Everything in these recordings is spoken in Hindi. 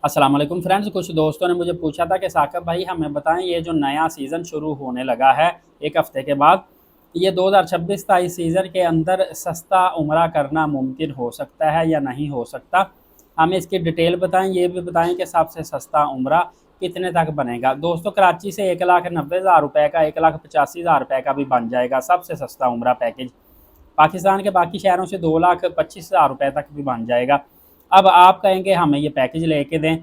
अस्सलाम वालेकुम फ्रेंड्स। कुछ दोस्तों ने मुझे पूछा था कि साकिब भाई हमें बताएं, ये जो नया सीज़न शुरू होने लगा है एक हफ़्ते के बाद, ये 2026-27 सीज़न के अंदर सस्ता उम्रा करना मुमकिन हो सकता है या नहीं हो सकता। हमें इसकी डिटेल बताएं, ये भी बताएं कि सबसे सस्ता उम्रा कितने तक बनेगा। दोस्तों, कराची से 1,90,000 रुपये का, 1,85,000 रुपये का भी बन जाएगा सबसे सस्ता उम्रा पैकेज। पाकिस्तान के बाकी शहरों से 2,25,000 रुपये तक भी बन जाएगा। अब आप कहेंगे हमें ये पैकेज लेके दें।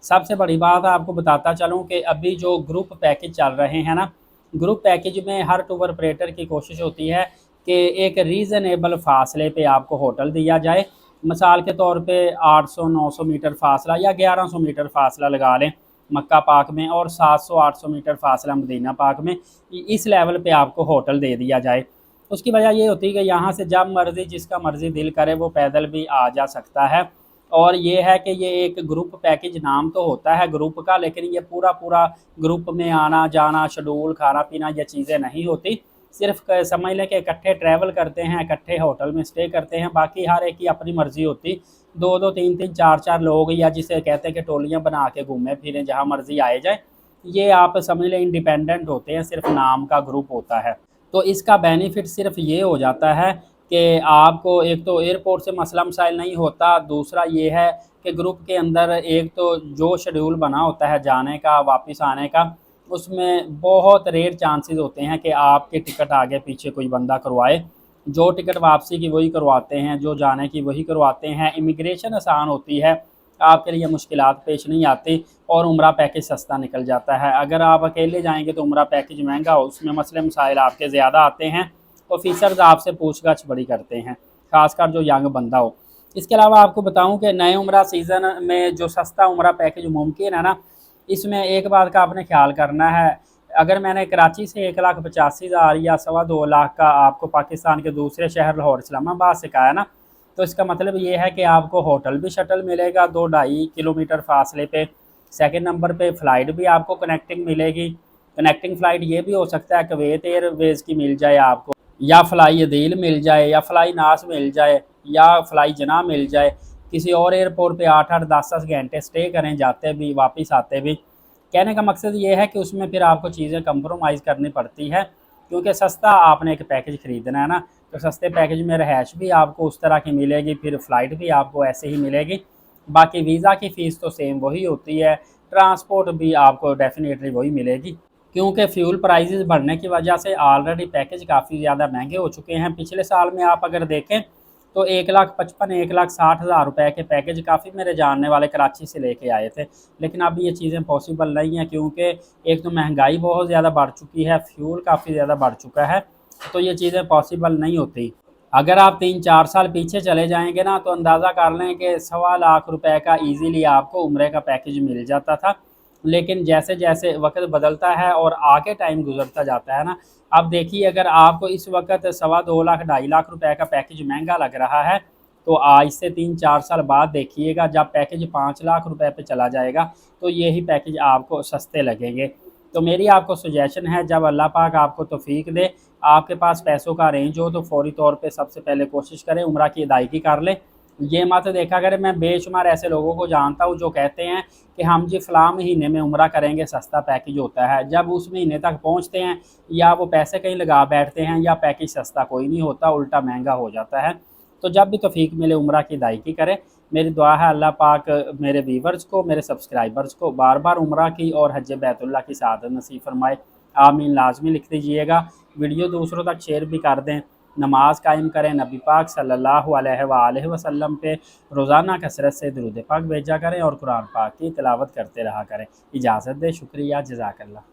सबसे बड़ी बात आपको बताता चलूँ कि अभी जो ग्रुप पैकेज चल रहे हैं ना, ग्रुप पैकेज में हर टूर ऑपरेटर की कोशिश होती है कि एक रीज़नेबल फासले पे आपको होटल दिया जाए। मिसाल के तौर पे 800-900 मीटर फासला या 1100 मीटर फासला लगा लें मक्का पाक में, और 700-800 मीटर फासला मदीना पाक में। इस लेवल पे आपको होटल दे दिया जाए। उसकी वजह ये होती है कि यहाँ से जब मर्ज़ी जिसका मर्ज़ी दिल करे वो पैदल भी आ जा सकता है। और ये है कि ये एक ग्रुप पैकेज नाम तो होता है ग्रुप का, लेकिन ये पूरा पूरा ग्रुप में आना जाना, शेड्यूल, खाना पीना, ये चीज़ें नहीं होती। सिर्फ समझ लें कि इकट्ठे ट्रैवल करते हैं, इकट्ठे होटल में स्टे करते हैं, बाकी हर एक की अपनी मर्ज़ी होती। दो दो तीन तीन चार चार लोग, या जिसे कहते हैं कि टोलियाँ बना के घूमें फिरें, जहाँ मर्ज़ी आए जाए, ये आप समझ लें इंडिपेंडेंट होते हैं, सिर्फ नाम का ग्रुप होता है। तो इसका बेनिफिट सिर्फ ये हो जाता है कि आपको एक तो एयरपोर्ट से मसला मसाइल नहीं होता, दूसरा ये है कि ग्रुप के अंदर एक तो जो शेड्यूल बना होता है जाने का वापस आने का, उसमें बहुत रेयर चांसेस होते हैं कि आपके टिकट आगे पीछे कोई बंदा करवाए। जो टिकट वापसी की वही करवाते हैं, जो जाने की वही करवाते हैं। इमिग्रेशन आसान होती है, आपके लिए मुश्किलात पेश नहीं आती, और उम्रा पैकेज सस्ता निकल जाता है। अगर आप अकेले जाएंगे तो उम्रा पैकेज महंगा हो, उसमें मसले मसाइल आपके ज़्यादा आते हैं, ऑफिसर्स आपसे पूछगछ बड़ी करते हैं, खासकर जो यंग बंदा हो। इसके अलावा आपको बताऊं कि नए उम्रा सीज़न में जो सस्ता उम्रा पैकेज मुमकिन है ना, इसमें एक बात का आपने ख्याल करना है। अगर मैंने कराची से 1,85,000 या 2.25 लाख का आपको पाकिस्तान के दूसरे शहर लाहौर इस्लामाबाद से कहा है ना, तो इसका मतलब ये है कि आपको होटल भी शटल मिलेगा 2-2.5 किलोमीटर फासले पे। सेकंड नंबर पे फ़्लाइट भी आपको कनेक्टिंग मिलेगी। कनेक्टिंग फ़्लाइट ये भी हो सकता है कुवैत एयरवेज़ की मिल जाए आपको, या फ़्लाई अदील मिल जाए, या फ़्लाई नास मिल जाए, या फ़्लाई जना मिल जाए। किसी और एयरपोर्ट पे 8-8 10-10 घंटे स्टे करें, जाते भी वापस आते भी। कहने का मकसद ये है कि उसमें फिर आपको चीज़ें कंप्रोमाइज़ करनी पड़ती है, क्योंकि सस्ता आपने एक पैकेज ख़रीदना है ना, तो सस्ते पैकेज में रहायश भी आपको उस तरह की मिलेगी, फिर फ़्लाइट भी आपको ऐसे ही मिलेगी। बाकी वीज़ा की फ़ीस तो सेम वही होती है, ट्रांसपोर्ट भी आपको डेफिनेटली वही मिलेगी, क्योंकि फ्यूल प्राइसेस बढ़ने की वजह से ऑलरेडी पैकेज काफ़ी ज़्यादा महंगे हो चुके हैं। पिछले साल में आप अगर देखें तो 1,55,000 1,60,000 रुपये के पैकेज काफ़ी मेरे जानने वाले कराची से लेके आए थे। लेकिन अब ये चीज़ें पॉसिबल नहीं हैं, क्योंकि एक तो महंगाई बहुत ज़्यादा बढ़ चुकी है, फ्यूल काफ़ी ज़्यादा बढ़ चुका है, तो ये चीज़ें पॉसिबल नहीं होती। अगर आप 3-4 साल पीछे चले जाएंगे ना, तो अंदाज़ा कर लें कि 1,25,00,000 रुपये का ईज़िली आपको उम्रे का पैकेज मिल जाता था। लेकिन जैसे जैसे वक्त बदलता है और आगे टाइम गुजरता जाता है ना, अब देखिए अगर आपको इस वक्त 2.25 लाख 2.5 लाख रुपए का पैकेज महंगा लग रहा है, तो आज से 3-4 साल बाद देखिएगा जब पैकेज 5 लाख रुपए पे चला जाएगा, तो यही पैकेज आपको सस्ते लगेंगे। तो मेरी आपको सजेशन है, जब अल्लाह पाक आपको तौफीक दे, आपके पास पैसों का रेंज हो, तो फौरी तौर पे सबसे पहले कोशिश करें उम्रा की अदायगी कर लें। ये मत देखा करें, मैं बेशुमार ऐसे लोगों को जानता हूँ जो कहते हैं कि हम जी फ़लाँ महीने में उम्रा करेंगे, सस्ता पैकेज होता है। जब उस महीने तक पहुँचते हैं, या वो पैसे कहीं लगा बैठते हैं, या पैकेज सस्ता कोई नहीं होता, उल्टा महंगा हो जाता है। तो जब भी तौफीक मिले उम्रा की अदायगी करें। मेरी दुआ है अल्लाह पाक मेरे व्यूवर्स को, मेरे सब्सक्राइबर्स को बार बार उम्रा की और हज बैतुल्लाह की सआदत नसीब फरमाए। आमीन लाजमी लिख दीजिएगा। वीडियो दूसरों तक शेयर भी कर दें। नमाज कायम करें, नबी पाक सल्लल्लाहु अलैहि वसल्लम पे रोज़ाना कसरत से दुरूद पाक भेजा करें, और कुरान पाक की तिलावत करते रहा करें। इजाज़त दें, शुक्रिया, जज़ाकल्लाह।